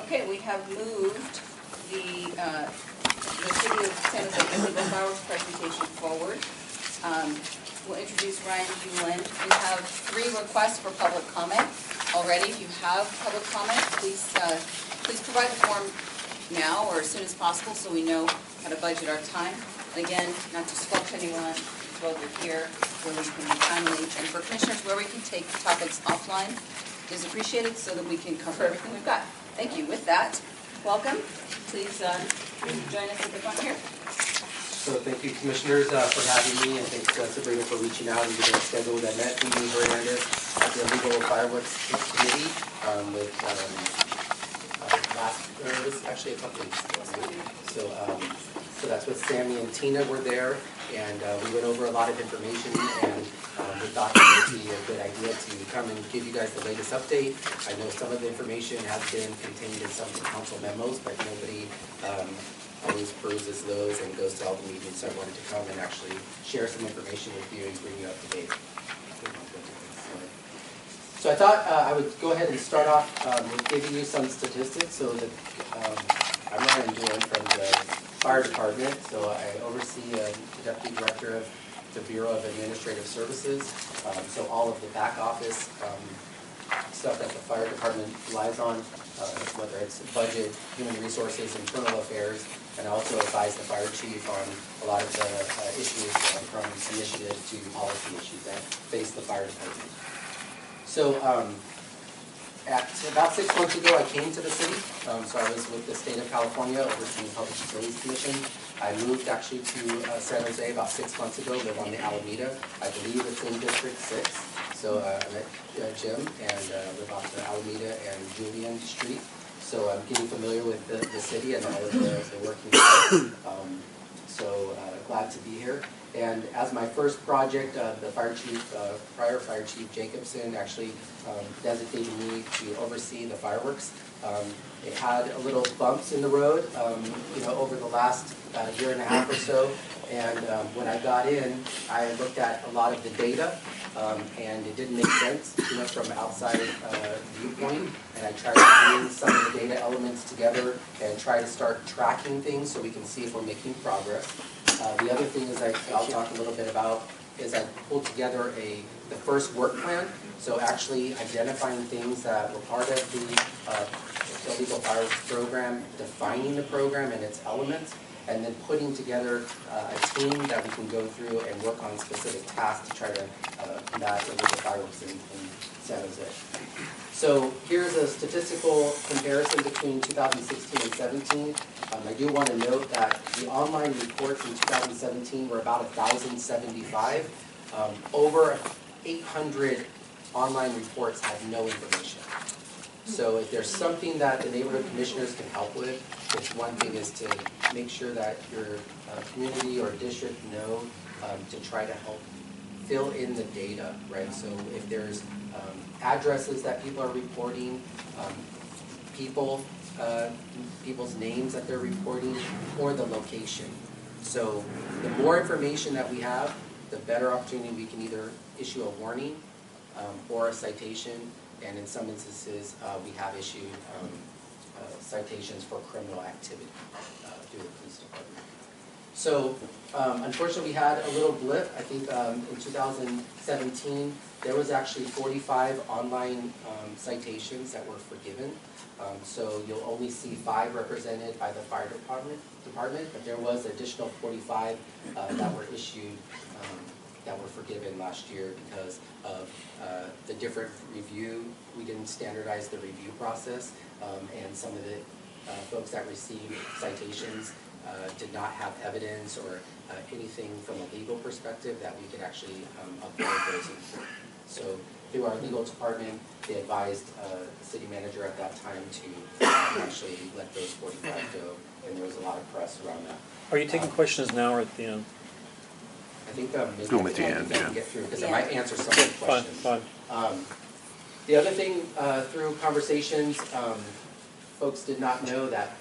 Okay, we have moved the City of San Jose illegal fireworks presentation forward. We'll introduce Ryan Hewlin. We have 3 requests for public comment already. If you have public comment, please provide the form now or as soon as possible so we know how to budget our time. And again, not to squelch anyone, while we're here, where we can be timely, and for commissioners, where we can take topics offline is appreciated so that we can cover everything we've got. Thank you. With that, welcome. Please join us at the front here. So thank you, commissioners, for having me, and thanks Sabrina for reaching out and getting a schedule that met me, Hernandez, at the Illegal Fireworks Committee with this is actually a couple weeks ago. So that's with Sammy and Tina were there, and we went over a lot of information, and we thought it would be a good idea to come and give you guys the latest update. I know some of the information has been contained in some of the council memos, but nobody always peruses those and goes to all the meetings, so I wanted to come and actually share some information with you and bring you up to date. So I thought I would go ahead and start off with giving you some statistics. So that I'm Ryan Hewlin from the fire department. So I oversee the deputy director of the Bureau of Administrative Services. So all of the back office stuff that the fire department relies on, whether it's budget, human resources, internal affairs, and I also advise the fire chief on a lot of the issues from initiative to policy issues that face the fire department. So about 6 months ago, I came to the city. So I was with the state of California overseeing Public Utilities Commission. I moved actually to San Jose about 6 months ago, live on the Alameda. I believe it's in District 6. So I met Jim and live off the Alameda and Julian Street. So I'm getting familiar with the city and all of the working people. So glad to be here. And as my first project, the fire chief, prior fire chief Jacobson actually designated me to oversee the fireworks. It had a little bumps in the road, over the last year and a half or so. And when I got in, I looked at a lot of the data, and it didn't make sense, from an outside viewpoint. And I tried to bring some of the data elements together and try to start tracking things so we can see if we're making progress. The other thing is I'll talk a little bit about is I pulled together the first work plan. So actually identifying things that were part of the illegal fireworks program, defining the program and its elements, and then putting together a team that we can go through and work on specific tasks to try to combat illegal fireworks in San Jose. So here's a statistical comparison between 2016 and 17. I do want to note that the online reports in 2017 were about 1,075. Over 800 online reports had no information. So if there's something that the neighborhood commissioners can help with, it's one thing is to make sure that your community or district know to try to help fill in the data, right? So if there's addresses that people are reporting, people's names that they're reporting, or the location. So the more information that we have, the better opportunity we can either issue a warning or a citation, and in some instances we have issued citations for criminal activity through the police department. So unfortunately we had a little blip. I think in 2017 there was actually 45 online citations that were forgiven. So you'll only see 5 represented by the fire department, but there was additional 45 that were issued that were forgiven last year because of the different review. We didn't standardize the review process, and some of the folks that received citations did not have evidence or anything from a legal perspective that we could actually upload those in. So through our legal department, they advised the city manager at that time to actually let those 45 go, and there was a lot of press around that. Are you taking questions now or at the end? I think maybe at the end, yeah. Get through because I might answer some of the questions. Fine. The other thing through conversations, folks did not know that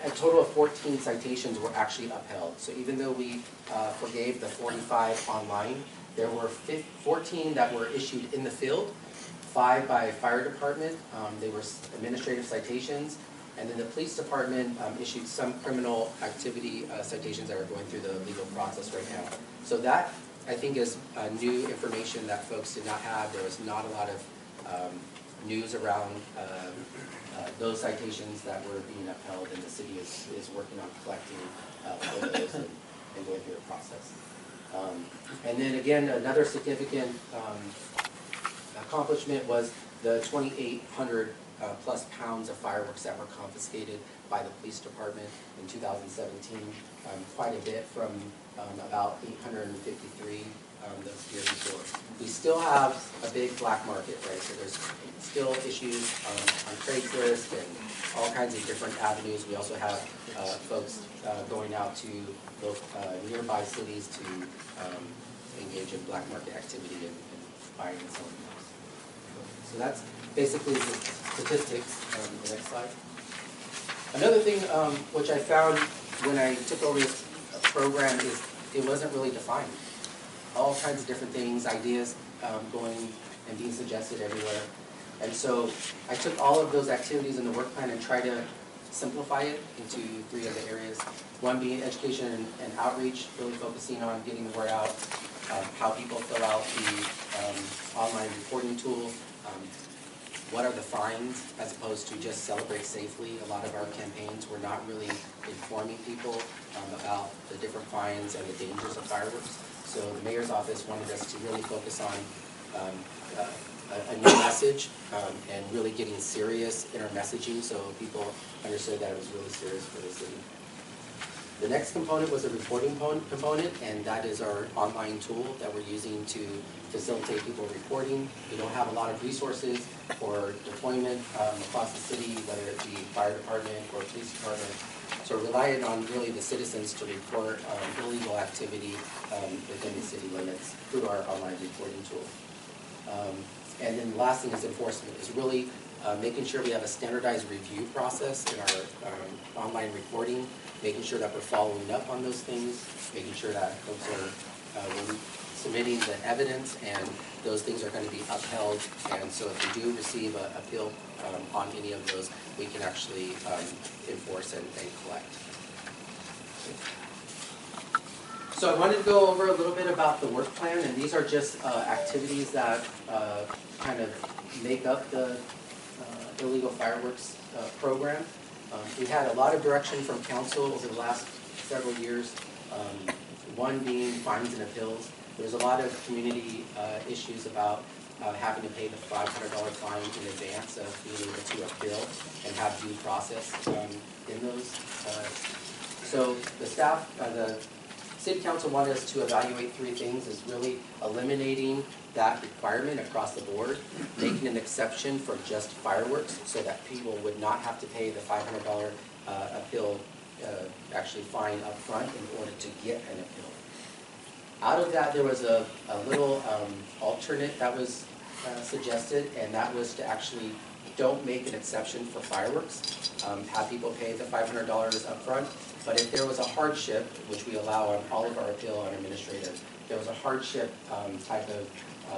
a total of 14 citations were actually upheld. So even though we forgave the 45 online, there were 14 that were issued in the field. 5 by fire department. They were administrative citations. And then the police department issued some criminal activity citations that are going through the legal process right now. So that, I think, is new information that folks did not have. There was not a lot of news around those citations that were being upheld, and the city is working on collecting for those and going through the process. And then again, another significant accomplishment was the 2,800 plus pounds of fireworks that were confiscated by the police department in 2017, quite a bit from about 853 the year before. We still have a big black market, right? So there's still issues on Craigslist and all kinds of different avenues. We also have folks going out to nearby cities to engage in black market activity and buying and selling those. So that's basically the statistics. The next slide. Another thing which I found when I took over this program is it wasn't really defined. All kinds of different things, ideas going and being suggested everywhere. And so I took all of those activities in the work plan and tried to simplify it into 3 other areas. One being education and outreach, really focusing on getting the word out, how people fill out the online reporting tool, what are the fines as opposed to just celebrate safely. A lot of our campaigns were not really informing people about the different fines and the dangers of fireworks. So the mayor's office wanted us to really focus on a new message and really getting serious in our messaging so people understood that it was really serious for the city. The next component was a reporting component, and that is our online tool that we're using to facilitate people reporting. We don't have a lot of resources for deployment across the city, whether it be fire department or police department. So relying on really the citizens to report illegal activity within the city limits through our online reporting tool. And then the last thing is enforcement, is really making sure we have a standardized review process in our online reporting, making sure that we're following up on those things, making sure that folks are submitting the evidence and those things are going to be upheld. And so if we do receive an appeal on any of those, we can actually enforce and collect. So I wanted to go over a little bit about the work plan, and these are just activities that kind of make up the illegal fireworks program. We had a lot of direction from council over the last several years, one being fines and appeals. There's a lot of community issues about having to pay the $500 fine in advance of being able to appeal and have due process in those. So the staff, the City Council wanted us to evaluate 3 things, is really eliminating that requirement across the board, making an exception for just fireworks so that people would not have to pay the $500 appeal, actually fine up front in order to get an appeal. Out of that, there was a little alternate that was suggested, and that was to actually don't make an exception for fireworks, have people pay the $500 up front. But if there was a hardship, which we allow on all of our appeal on administrative, if there was a hardship type of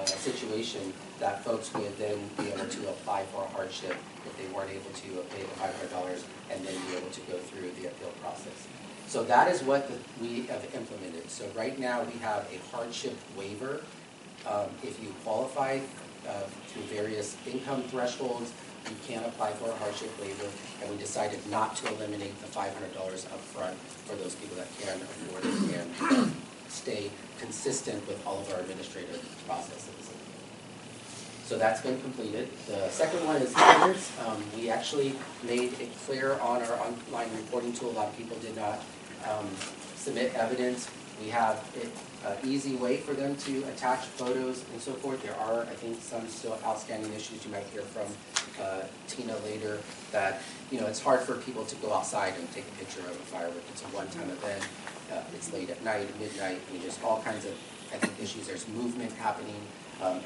situation, that folks would then be able to apply for a hardship if they weren't able to pay the $500 and then be able to go through the appeal process. So that is what we have implemented. So right now we have a hardship waiver. If you qualify through various income thresholds, you can apply for a hardship waiver, and we decided not to eliminate the $500 up front for those people that can afford it and stay consistent with all of our administrative processes. So that's been completed. The second one is evidence. We actually made it clear on our online reporting tool. A lot of people did not submit evidence. We have an easy way for them to attach photos and so forth. There are, I think, some still outstanding issues. You might hear from Tina later that, you know, it's hard for people to go outside and take a picture of a firework. It's a one-time event. It's late at night, midnight. I mean, there's all kinds of, I think, issues. There's movement happening.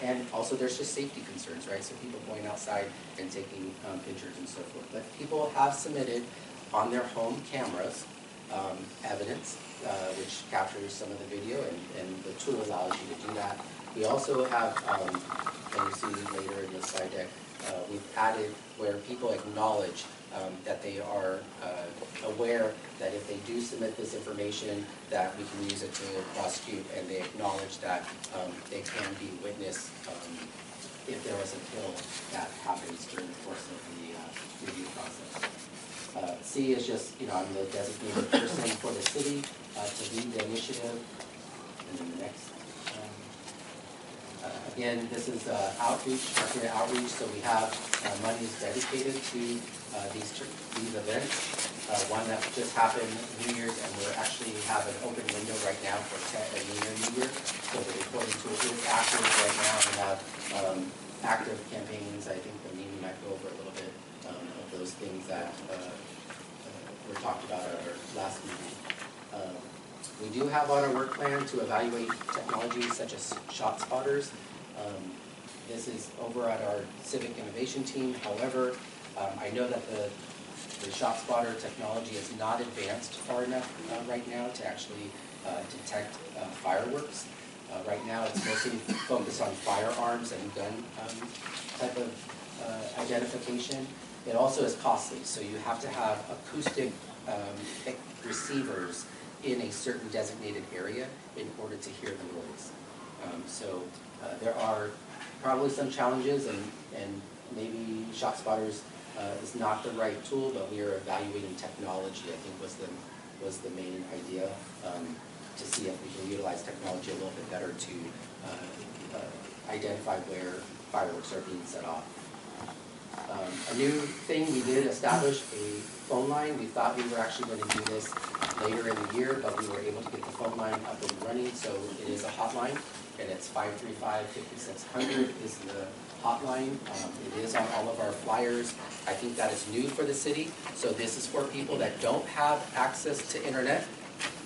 And also there's just safety concerns, right? So people going outside and taking pictures and so forth. But people have submitted on their home cameras evidence, which captures some of the video, and the tool allows you to do that. We also have, and you see later in the slide deck, we've added where people acknowledge that they are aware that if they do submit this information, that we can use it to prosecute, and they acknowledge that they can be witness if there was an ill that happens during the course of the review process. C is just, I'm the designated person for the city to lead the initiative. And then the next. Again, this is outreach, market outreach, so we have monies dedicated to these events. One that just happened New Year's, and we're actually have an open window right now for New Year. So the reporting tool is active right now. We have active campaigns. I think the meeting might go over a little bit of those things that were talked about at our last meeting. We do have on our work plan to evaluate technologies such as shot spotters. This is over at our civic innovation team. However, I know that the shot spotter technology is not advanced far enough right now to actually detect fireworks. Right now it's mostly focused on firearms and gun type of identification. It also is costly, so you have to have acoustic receivers in a certain designated area in order to hear the noise. So there are probably some challenges, and maybe shot spotters is not the right tool, but we are evaluating technology, I think was the main idea, to see if we can utilize technology a little bit better to identify where fireworks are being set off. A new thing, we did establish a phone line. We thought we were actually going to do this later in the year, but we were able to get the phone line up and running, so it is a hotline, and it's 535-5600 is the hotline. It is on all of our flyers. I think that is new for the city, so this is for people that don't have access to internet,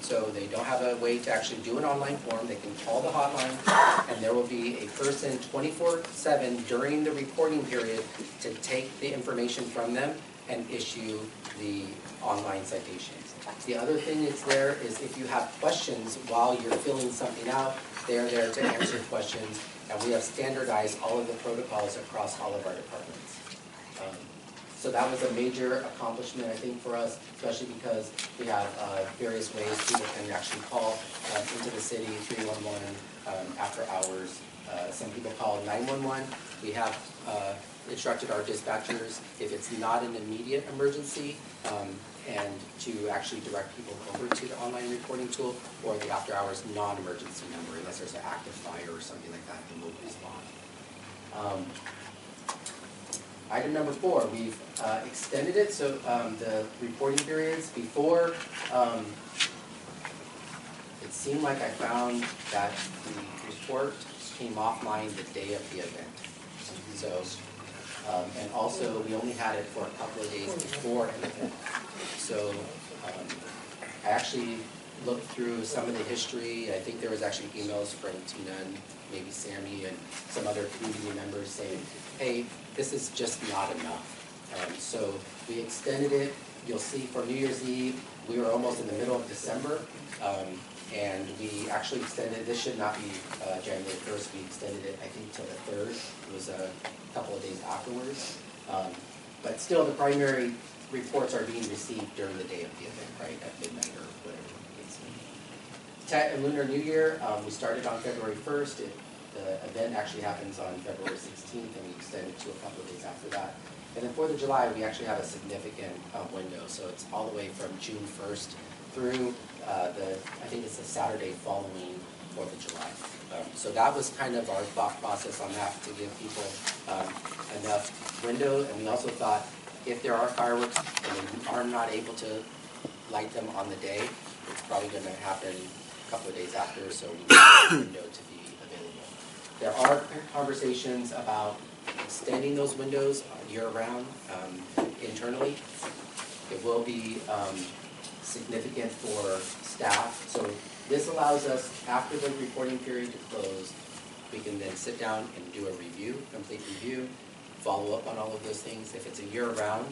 so they don't have a way to actually do an online form. They can call the hotline, and there will be a person 24/7 during the reporting period to take the information from them and issue the online citations. The other thing that's there is if you have questions while you're filling something out, they're there to answer questions, and we have standardized all of the protocols across all of our departments. So that was a major accomplishment, I think, for us, especially because we have various ways people can actually call into the city, 311, after hours. Some people call 911. We have instructed our dispatchers, if it's not an immediate emergency, and to actually direct people over to the online reporting tool or the after-hours non-emergency number, unless there's an active fire or something like that, then we'll respond. Item number 4, we've extended it, so the reporting periods before, it seemed like I found that the report came offline the day of the event. So, and also we only had it for a couple of days before an event. So I actually looked through some of the history. I think there was actually emails from Tina and maybe Sammy and some other community members saying, hey, this is just not enough. So we extended it. You'll see for New Year's Eve, we were almost in the middle of December, and we actually extended, this should not be January 1st, we extended it, I think, till the 3rd. It was a couple of days afterwards. But still, the primary reports are being received during the day of the event, right, at midnight or whatever the case may be. Tet and Lunar New Year, we started on February 1st. The event actually happens on February 16th, and we extend it to a couple of days after that. And then 4th of July, we actually have a significant window, so it's all the way from June 1st through I think it's the Saturday following 4th of July. So that was kind of our thought process on that, to give people enough window. And we also thought if there are fireworks and we are not able to light them on the day, it's probably going to happen a couple of days after, so we need a window to be available. There are conversations about extending those windows year-round internally. It will be significant for staff. So this allows us, after the reporting period to close, we can then sit down and do a review, complete review, follow up on all of those things. If it's a year-round,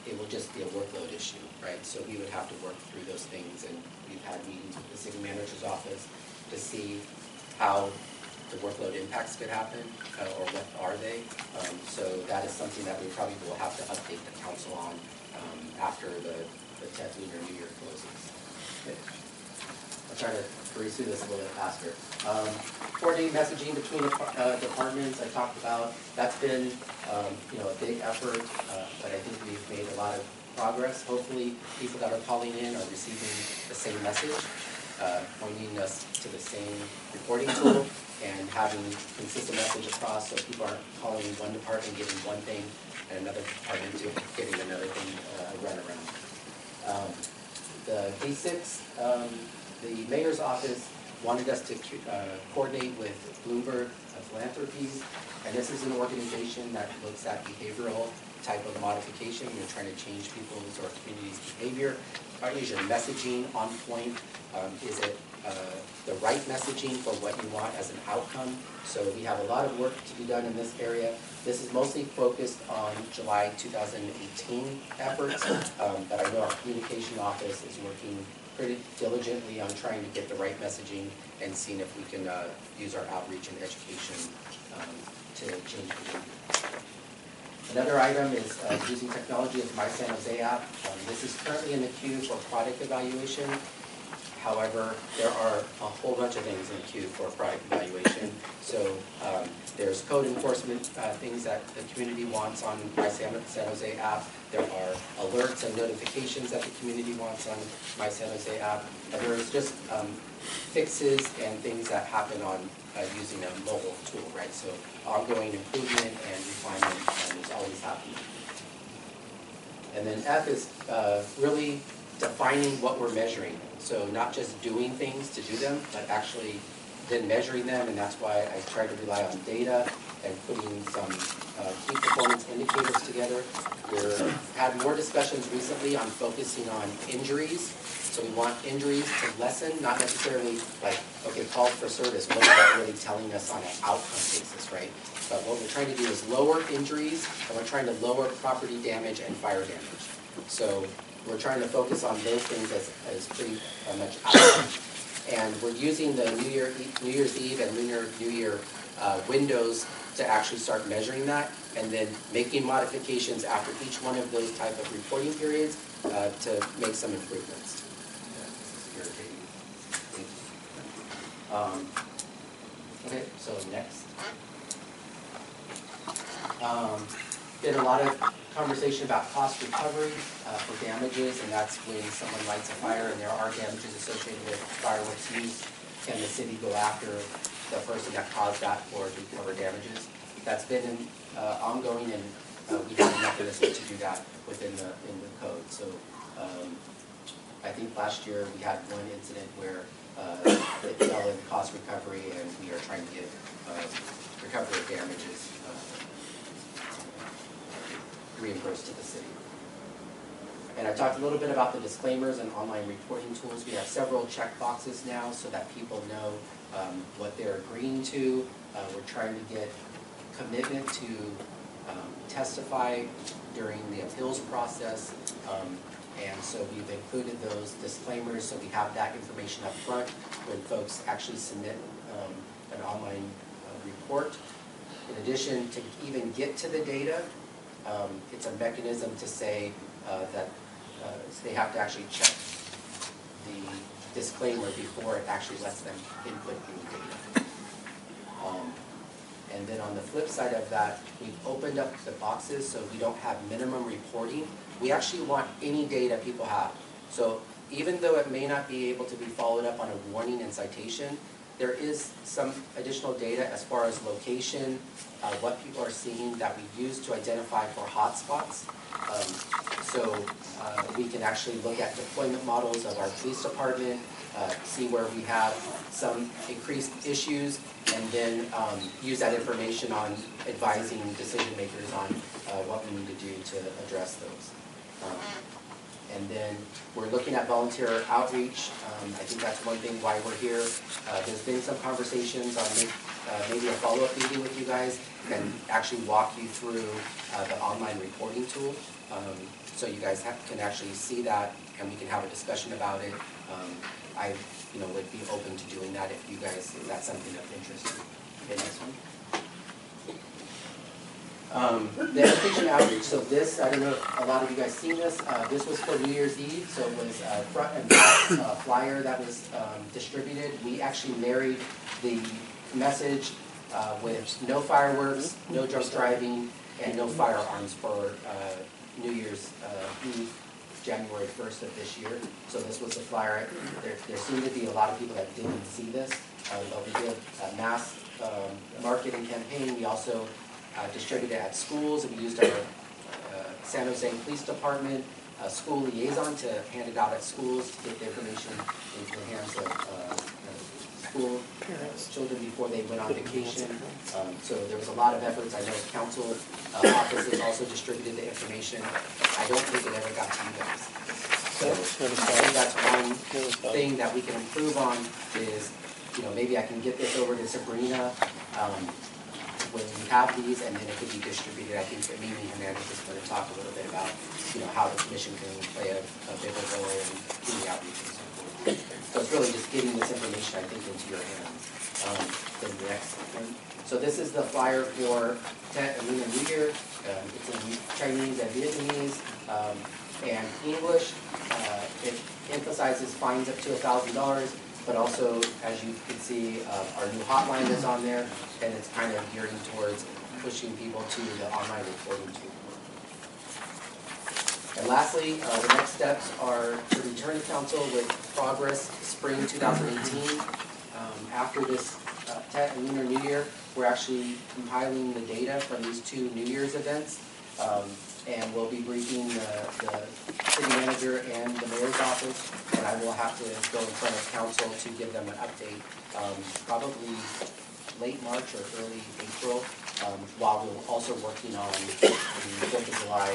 it will just be a workload issue, right? So we would have to work through those things, and we've had meetings with the city manager's office to see how the workload impacts could happen, or what are they. So that is something that we probably will have to update the council on after the 10th Lunar New Year closes. Okay. I'll try to breeze through this a little bit faster. Coordinating messaging between departments I talked about. That's been a big effort, but I think we've made a lot of progress. Hopefully people that are calling in are receiving the same message, pointing us to the same reporting tool and having consistent message across, so people aren't calling one department getting one thing and another department getting another thing run around. The K6, the mayor's office wanted us to coordinate with Bloomberg Philanthropies, and this is an organization that looks at behavioral type of modification. You're trying to change people's or community's behavior. Is your messaging on point? Is it the right messaging for what you want as an outcome? So we have a lot of work to be done in this area. This is mostly focused on July 2018 efforts, but I know our communication office is working pretty diligently on trying to get the right messaging and seeing if we can use our outreach and education to change behavior. Another item is using technology as My San Jose app. This is currently in the queue for product evaluation. However, there are a whole bunch of things in the queue for product evaluation. So there's code enforcement things that the community wants on My San Jose app. There are alerts and notifications that the community wants on My San Jose app. And there's just fixes and things that happen on using a mobile tool, right? So ongoing improvement and refinement is always happening. And then F is really defining what we're measuring. So not just doing things to do them, but actually then measuring them, and that's why I try to rely on data and putting some key performance indicators together. We've had more discussions recently on focusing on injuries. So we want injuries to lessen, not necessarily like, okay, calls for service, what is that really telling us on an outcome basis, right? But what we're trying to do is lower injuries, and we're trying to lower property damage and fire damage. So we're trying to focus on those things as pretty much outcomes. And we're using the New Year's Eve and Lunar New Year windows to actually start measuring that, and then making modifications after each one of those type of reporting periods to make some improvements. Okay, so next. Been a lot of conversation about cost recovery for damages, and that's when someone lights a fire and there are damages associated with fireworks use. Can the city go after the person that caused that or to recover damages? That's been ongoing, and we have a mechanism to do that within the code. So I think last year we had one incident where it fell in cost recovery, and we are trying to get recovery of damages reimbursed to the city. And I talked a little bit about the disclaimers and online reporting tools. We have several check boxes now so that people know what they're agreeing to. We're trying to get commitment to testify during the appeals process. And so we've included those disclaimers, so we have that information up front when folks actually submit an online report. In addition, to even get to the data, it's a mechanism to say that they have to actually check the disclaimer before it actually lets them input any data. And then on the flip side of that, we've opened up the boxes so we don't have minimum reporting. We actually want any data people have. So even though it may not be able to be followed up on a warning and citation, there is some additional data as far as location, what people are seeing that we use to identify for hotspots. So we can actually look at deployment models of our police department, see where we have some increased issues, and then use that information on advising decision makers on what we need to do to address those. And then we're looking at volunteer outreach. I think that's one thing why we're here. There's been some conversations on maybe a follow-up meeting with you guys and actually walk you through the online reporting tool. So you guys can actually see that, and we can have a discussion about it. I've would be open to doing that if that's something of interest. Okay, next one. The education outreach, so this, I don't know if a lot of you guys seen this, this was for New Year's Eve, so it was a front and back flyer that was distributed. We actually married the message with no fireworks, no drunk driving, and no firearms for New Year's Eve, January 1st of this year. So this was a flyer. There seemed to be a lot of people that didn't see this, but we did a mass marketing campaign. We also distributed at schools, and we used our San Jose Police Department school liaison to hand it out at schools to get the information into the hands of school children before they went on vacation. So there was a lot of efforts. I know council offices also distributed the information. I don't think it ever got to you guys. So I think that's one thing that we can improve on is, maybe I can get this over to Sabrina when we have these, and then it could be distributed. I think that Mimi Hernandez is going to talk a little bit about, how the commission can play a bigger role in doing outreach and so forth. So it's really just getting this information, I think, into your hands. Then the next one. So this is the flyer for Tet and Lunar New Year. It's in Chinese and Vietnamese and English. It emphasizes fines up to $1,000, but also, as you can see, our new hotline is on there, and it's kind of gearing towards pushing people to the online reporting tool. And lastly, the next steps are to return to council with progress spring 2018. After this Tet and Lunar New Year, we're actually compiling the data from these two New Year's events, and we'll be briefing the city manager and the mayor's office, and I will have to go in front of council to give them an update, probably late March or early April, while we're also working on the 4th of July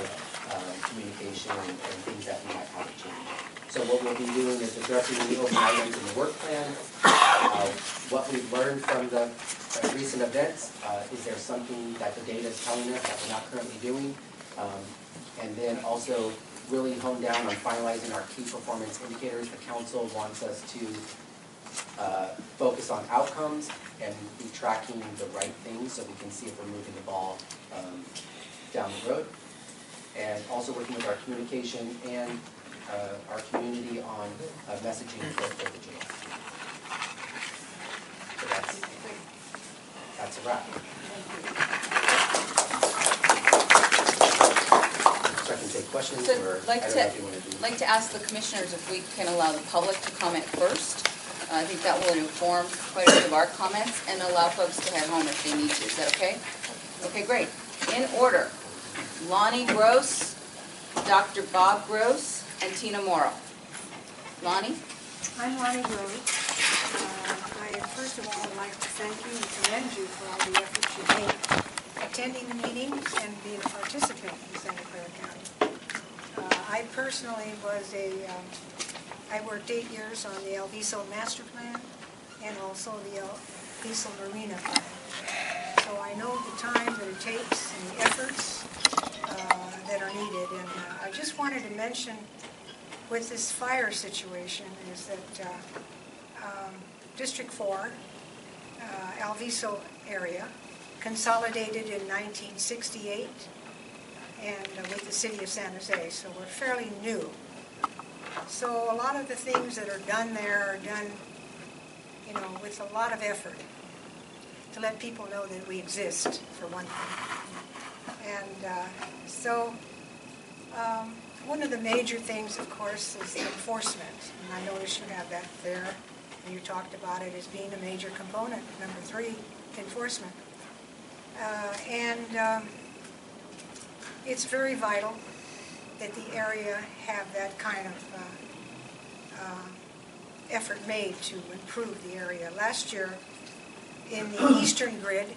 communication and things that we might have to change. So what we'll be doing is addressing the open items in the work plan, what we've learned from the recent events, is there something that the data is telling us that we're not currently doing, and then also really hone down on finalizing our key performance indicators. The council wants us to focus on outcomes and be tracking the right things so we can see if we're moving the ball down the road. And also working with our communication and our community on messaging for the jail. So that's a wrap. So I can take questions, So or like I don't know if you want to do. like to ask the commissioners if we can allow the public to comment first. I think that will inform quite a bit of our comments and allow folks to head home if they need to. Is that okay? Okay, great. In order, Lonnie Gross, Dr. Bob Gross, and Tina Morrow. Lonnie? I'm Lonnie Gross. First of all, I'd like to thank you and commend you for all the efforts you made attending the meetings and being a participant in Santa Clara County. I personally I worked 8 years on the El Viso Master Plan and also the El Viso Marina Plan. So I know the time that it takes and the efforts that are needed. And I just wanted to mention with this fire situation is that District 4, El Viso area, consolidated in 1968 and with the city of San Jose, so we're fairly new. So a lot of the things that are done there are done, with a lot of effort to let people know that we exist, for one thing. And one of the major things, of course, is the enforcement. And I notice you have that there, and you talked about it as being a major component. Number 3, enforcement. It's very vital that the area have that kind of effort made to improve the area. Last year, in the eastern grid,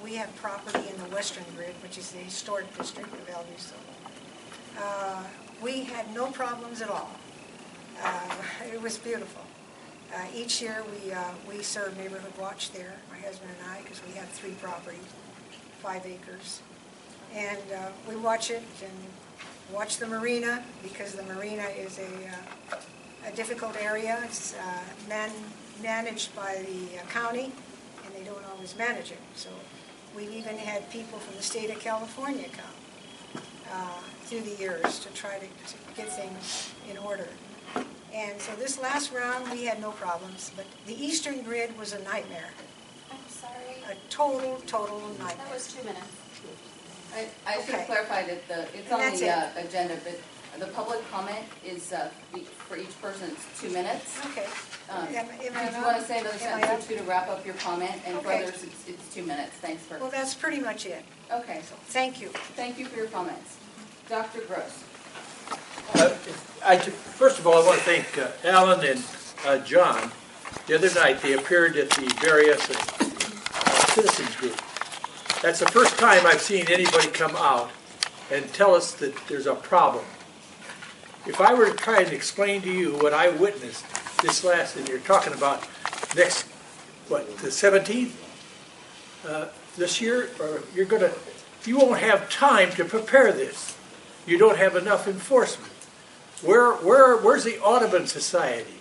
we have property in the western grid, which is the historic district of El Viso. We had no problems at all. It was beautiful. Each year we serve neighborhood watch there, my husband and I, because we have 3 properties, 5 acres. And we watch it and watch the marina, because the marina is a difficult area. It's managed by the county, and they don't always manage it. So we've even had people from the state of California come through the years to try to get things in order. And so this last round, we had no problems, but the eastern grid was a nightmare, I'm sorry. a total nightmare. That was 2 minutes. I should Okay. clarify that it's And on that's the agenda, but the public comment is, for each person, it's 2 minutes. Okay. Did Am I you not- want to say another am I sentence up? or two to wrap up your comment? And for Okay. others, it's 2 minutes. Thanks for, Well, that's pretty much it. okay. Thank you. Thank you for your comments. Dr. Gross. First of all, I want to thank Alan and John. The other night, they appeared at the various citizens group. That's the first time I've seen anybody come out and tell us that there's a problem. If I were to try and explain to you what I witnessed this last, and you're talking about next, the 17th this year, or you won't have time to prepare this. You don't have enough enforcement. Where's the Audubon Society?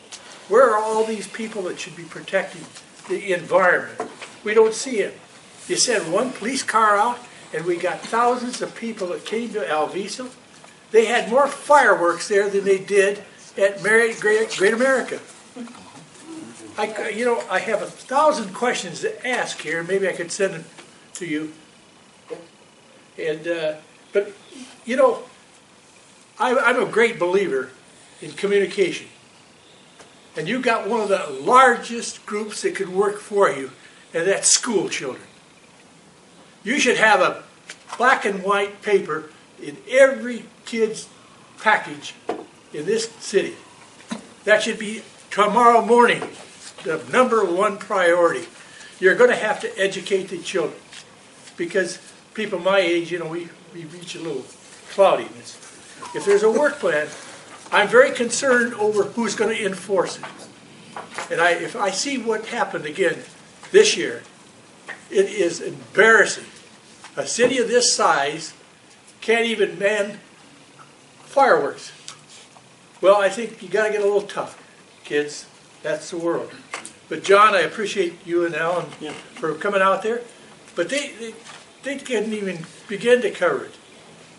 Where are all these people that should be protecting the environment? We don't see it. You send one police car out, and we got thousands of people that came to Alviso. They had more fireworks there than they did at Great America. I have 1,000 questions to ask here. Maybe I could send them to you. And but I'm a great believer in communication. And you got one of the largest groups that could work for you, and that's school children. You should have a black and white paper in every kid's package in this city. That should be tomorrow morning the #1 priority. You're going to have to educate the children, because people my age, we reach a little cloudiness. If there's a work plan, I'm very concerned over who's going to enforce it. And if I see what happened again this year, it is embarrassing. A city of this size can't even man fireworks. Well, I think you got to get a little tougher, kids. That's the world. But John, I appreciate you and Alan for coming out there. But they couldn't even begin to cover it.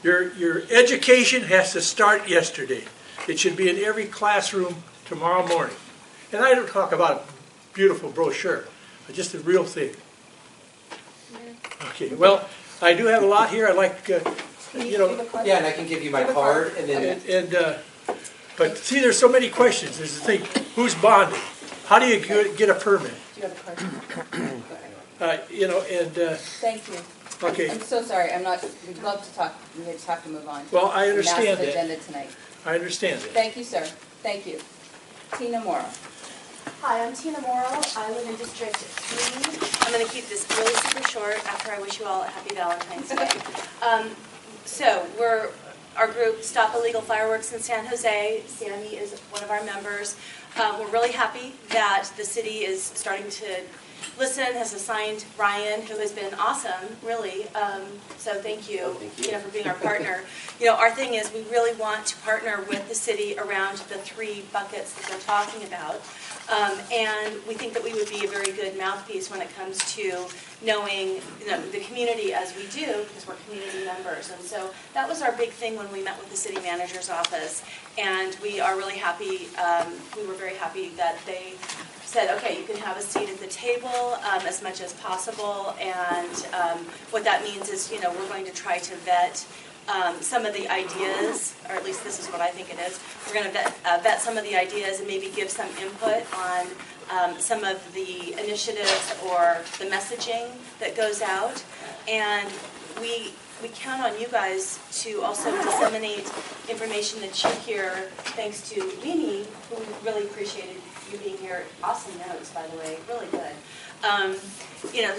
Your education has to start yesterday. It should be in every classroom tomorrow morning. And I don't talk about a beautiful brochure, but just the real thing. Okay, well, I do have a lot here. I'd like, Yeah, and I can give you my card, and then but see, there's so many questions. There's the thing, who's bonding? How do you get a permit? Do you have a card? Thank you. Okay. I'm so sorry. We'd love to talk. We just have to move on. Well, I understand Massive that. agenda tonight. I understand it. Thank you, sir. Thank you. Tina Morrow. Hi, I'm Tina Morrow. I live in District 3. I'm going to keep this really super short after I wish you all a happy Valentine's Day. So our group, Stop Illegal Fireworks in San Jose. Sandy is one of our members. We're really happy that the city is starting to listen, has assigned Ryan, who has been awesome, really. So thank you, for being our partner. Our thing is we really want to partner with the city around the 3 buckets that they're talking about. And we think that we would be a very good mouthpiece when it comes to knowing the community as we do, because we're community members. And so that was our big thing when we met with the city manager's office. And we are really happy, we were very happy that they said, okay, you can have a seat at the table as much as possible. And what that means is, we're going to try to vet some of the ideas, or at least this is what I think it is. We're going to vet some of the ideas and maybe give some input on some of the initiatives or the messaging that goes out. And we count on you guys to also disseminate information that you hear, thanks to Leanie, who we really appreciated you being here. Awesome notes, by the way, really good.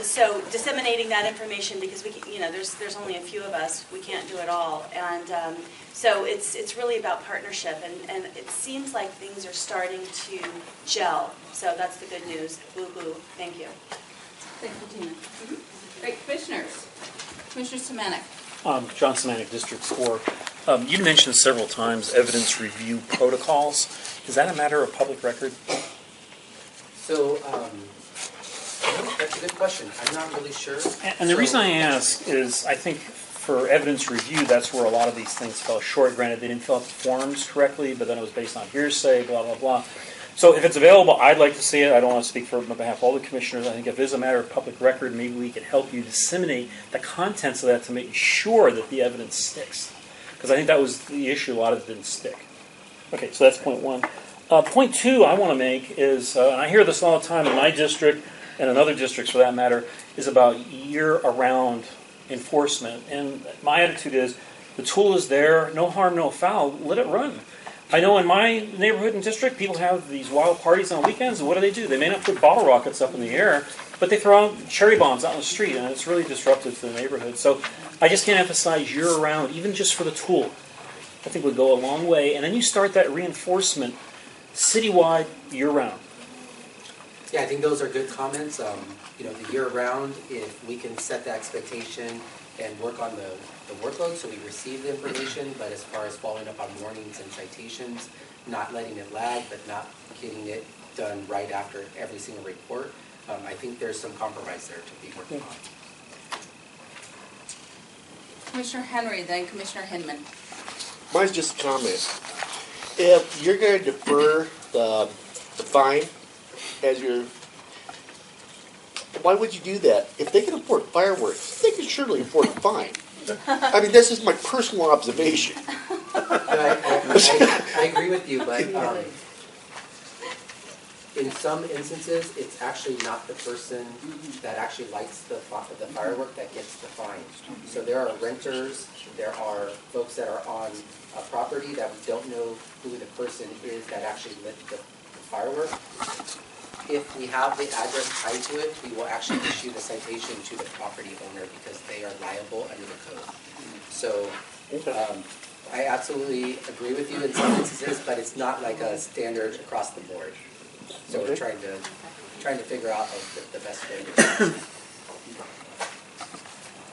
So disseminating that information, because there's only a few of us, we can't do it all, and so it's really about partnership, and it seems like things are starting to gel. So that's the good news. Boo boo. Thank you. Thank you, Tina. Great, commissioners. Commissioner Semanek. John Semanek, District 4. You mentioned several times evidence review protocols. Is that a matter of public record? So, that's a good question. I'm not really sure. And the So- reason I ask is, I think for evidence review, that's where a lot of these things fell short. Granted, they didn't fill out the forms correctly, but then it was based on hearsay, blah, blah, blah. So if it's available, I'd like to see it. I don't want to speak for on behalf of all the commissioners. I think if it is a matter of public record, maybe we could help you disseminate the contents of that to make sure that the evidence sticks. Because I think that was the issue. A lot of it didn't stick. Okay, so that's point one. Point two I want to make is, and I hear this all the time in my district and in other districts for that matter, is about year-around enforcement. And my attitude is, the tool is there, no harm, no foul, let it run. I know in my neighborhood and district, people have these wild parties on weekends, and what do? They may not put bottle rockets up in the air, but they throw out cherry bombs out on the street, and it's really disruptive to the neighborhood. So I just can't emphasize year-round, even just for the tool. I think would go a long way. And then you start that reinforcement citywide, year-round. Yeah, I think those are good comments. The year-round, if we can set the expectation and work on the workload so we receive the information, but as far as following up on warnings and citations, not letting it lag, but not getting it done right after every single report, I think there's some compromise there to be working on. Commissioner Henry, then Commissioner Hinman. Mine's just a comment. If you're going to defer the fine as your, why would you do that? If they can afford fireworks, they can surely afford a fine. I mean, this is my personal observation. I agree with you, but in some instances, it's actually not the person that actually lights the firework that gets the fine. So there are renters, there are folks that are on a property that we don't know who the person is that actually lit the firework. If we have the address tied to it, we will actually issue the citation to the property owner because they are liable under the code. So I absolutely agree with you in some instances, but it's not like a standard across the board. So we're trying to figure out the best way to do it.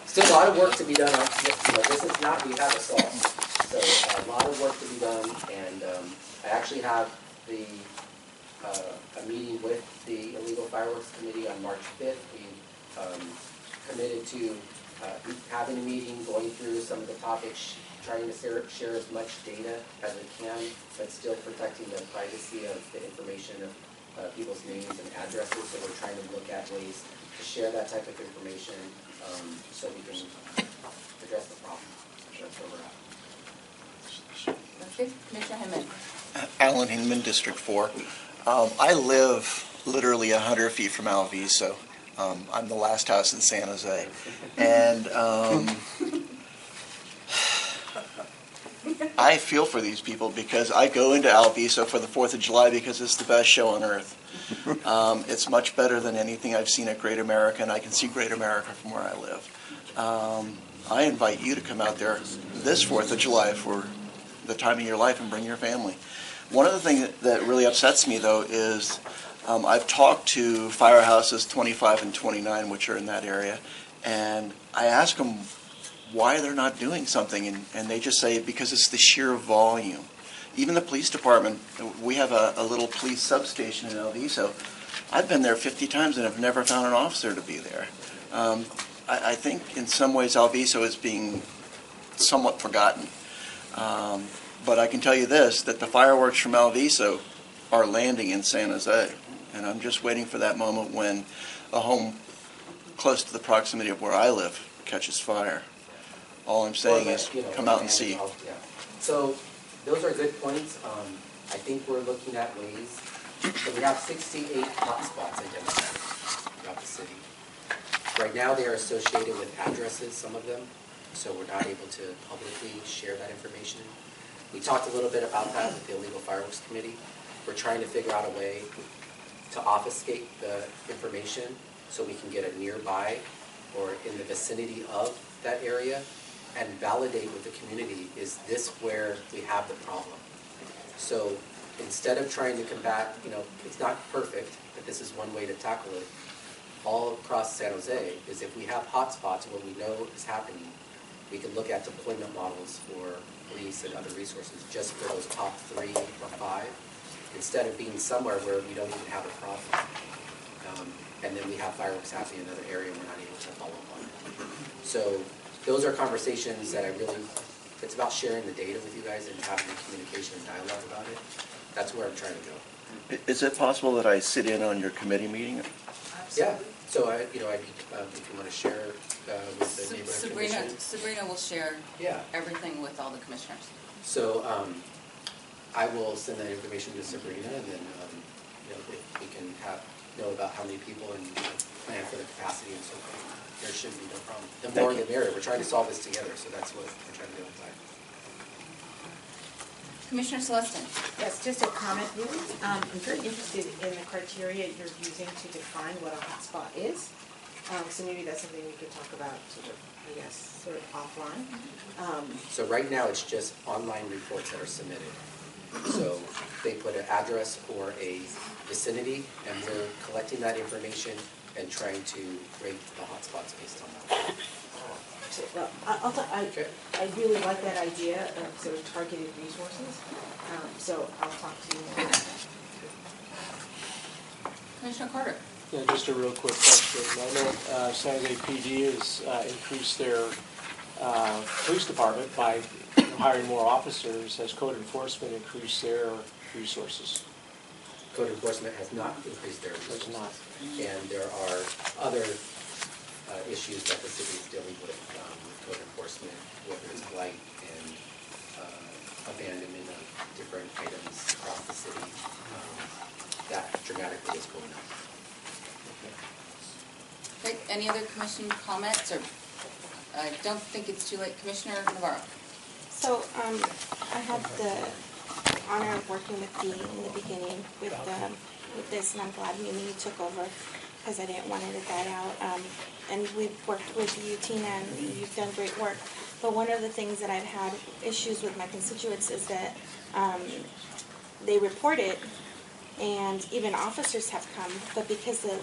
Still a lot of work to be done on, this is not, we have it solved. So a lot of work to be done, and I actually have a meeting with the Illegal Fireworks Committee on March 5th. We committed to having a meeting, going through some of the topics, trying to share as much data as we can, but still protecting the privacy of the information of people's names and addresses. So we're trying to look at ways to share that type of information so we can address the problem. That's where we're at. Okay, Commissioner Hinman. Alan Hinman, District 4. I live literally 100 feet from Alviso. I'm the last house in San Jose. And I feel for these people because I go into Alviso for the 4th of July because it's the best show on earth. It's much better than anything I've seen at Great America, and I can see Great America from where I live. I invite you to come out there this 4th of July for the time of your life and bring your family. One of the things that really upsets me, though, is I've talked to firehouses 25 and 29, which are in that area, and I ask them why they're not doing something, and they just say because it's the sheer volume. Even the police department, we have a little police substation in Alviso. I've been there 50 times and have never found an officer to be there. I think in some ways Alviso is being somewhat forgotten. But I can tell you this, that the fireworks from Alviso are landing in San Jose. And I'm just waiting for that moment when a home close to the proximity of where I live catches fire. All I'm saying is come out and see. Yeah. So those are good points. I think we're looking at ways. So we have 68 hotspots identified throughout the city. Right now they are associated with addresses, some of them, so we're not able to publicly share that information. We talked a little bit about that with the Illegal Fireworks Committee. We're trying to figure out a way to obfuscate the information so we can get a nearby or in the vicinity of that area and validate with the community, is this where we have the problem? So instead of trying to combat, it's not perfect, but this is one way to tackle it. All across San Jose is if we have hotspots where we know is happening, we can look at deployment models for police and other resources just for those top 3 or 5 instead of being somewhere where we don't even have a problem. And then we have fireworks happening in another area and we're not able to follow up on it. So those are conversations that it's about sharing the data with you guys and having the communication and dialogue about it. That's where I'm trying to go. Is it possible that I sit in on your committee meeting? Yeah, so if you want to share with the neighborhood commission. Sabrina will share Yeah. everything with all the commissioners. So I will send that information to Sabrina, and then if we can know about how many people and plan for the capacity and so forth. There should be no problem. The more the merrier. We're trying to solve this together, so that's what we're trying to do inside. Commissioner Celestin. Yes, just a comment really. I'm very interested in the criteria you're using to define what a hotspot is. So maybe that's something we could talk about sort of offline. So right now, it's just online reports that are submitted. So they put an address or a vicinity, and we're collecting that information and trying to rate the hotspots based on that. Well, Okay. I really like that idea of sort of targeted resources. So I'll talk to you more. Commissioner Carter. Yeah, just a real quick question. I know San Jose PD has increased their police department by hiring more officers. Has code enforcement increased their resources? Code enforcement has not increased their Does resources. not. And there are other issues that the city is dealing with code enforcement, whether it's blight and abandonment of different items across the city. That dramatically is going up. Great. Any other commission comments? Or I don't think it's too late. Commissioner Navarro. So I had the honor of working with Dee in the beginning with this, and I'm glad Mimi took over because I didn't want it to die out. And we've worked with you, Tina, and you've done great work. But one of the things that I've had issues with my constituents is that they report it, and even officers have come, but because the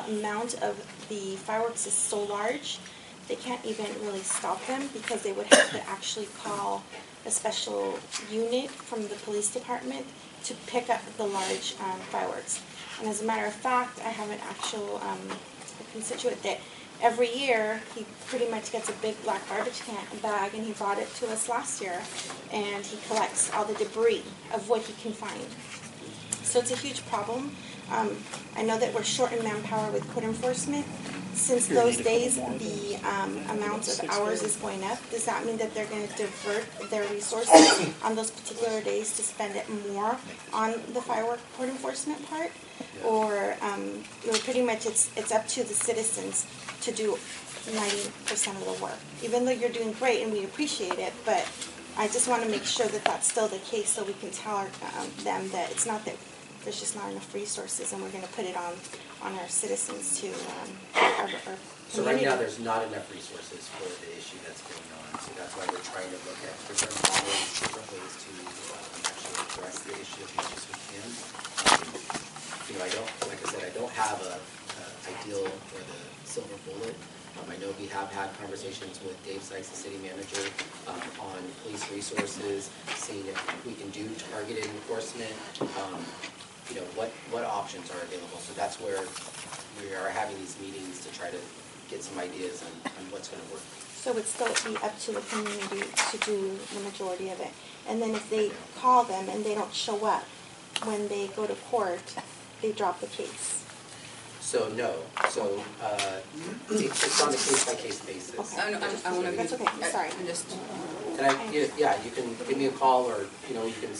amount of the fireworks is so large, they can't even really stop them because they would have to actually call a special unit from the police department to pick up the large fireworks. And as a matter of fact, I have an actual a constituent that every year he pretty much gets a big black garbage can bag, and he brought it to us last year, and he collects all the debris of what he can find. So it's a huge problem. I know that we're short in manpower with code enforcement. Since those days, the amount of hours is going up. Does that mean that they're going to divert their resources on those particular days to spend it more on the firework code enforcement part? Or pretty much it's up to the citizens to do 90% of the work. Even though you're doing great and we appreciate it, but I just want to make sure that that's still the case so we can tell them that it's not that there's just not enough resources and we're going to put it on our citizens to our So right now, there's not enough resources for the issue that's going on. So that's why we're trying to look at different models, different ways to actually address the issue as much as we can. Like I said, I don't have a ideal or the silver bullet. I know we have had conversations with Dave Sykes, the city manager, on police resources, seeing if we can do targeted enforcement, what options are available. So that's where we are having these meetings to try to get some ideas on what's going to work. So it's still be up to the community to do the majority of it. And then if they call them and they don't show up when they go to court, they drop the case. So no. So it's on a case-by-case basis. Okay. I want to. That's okay. I'm sorry. I'm just. You can give me a call, or you can.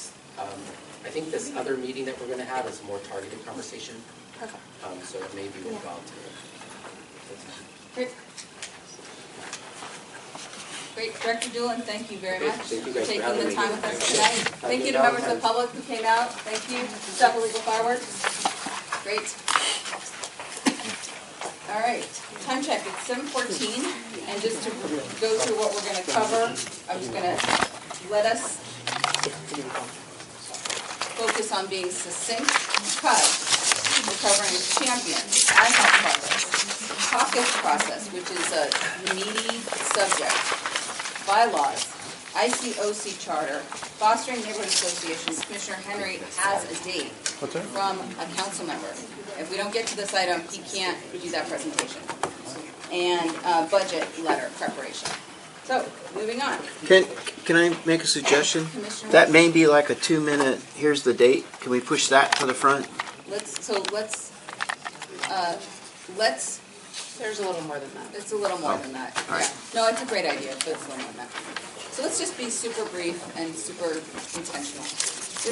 I think this other meeting that we're going to have is a more targeted conversation. Perfect. So it may be worthwhile to. Great. Great, Director Doolin, thank you very much Thank you for guys for taking having the me. time with us tonight. Thank you to members of the public who came out. Thank you. Stop illegal fireworks. Great. All right, time check. It's 7:14, and just to go through what we're going to cover, I'm just going to let us focus on being succinct because we're covering champions, ad hoc process, caucus process, which is a meaty subject, bylaws, ICOC charter, fostering neighborhood associations, Commissioner Henry has a date from a council member. If we don't get to this item, he can't do that presentation. And budget letter preparation. So, moving on. Can I make a suggestion? Commissioner That may be like a 2-minute, here's the date. Can we push that to the front? Let's, There's a little more than that. it's a little more than that. all right. Yeah. No, it's a great idea, but it's a little more than that. So let's just be super brief and super intentional.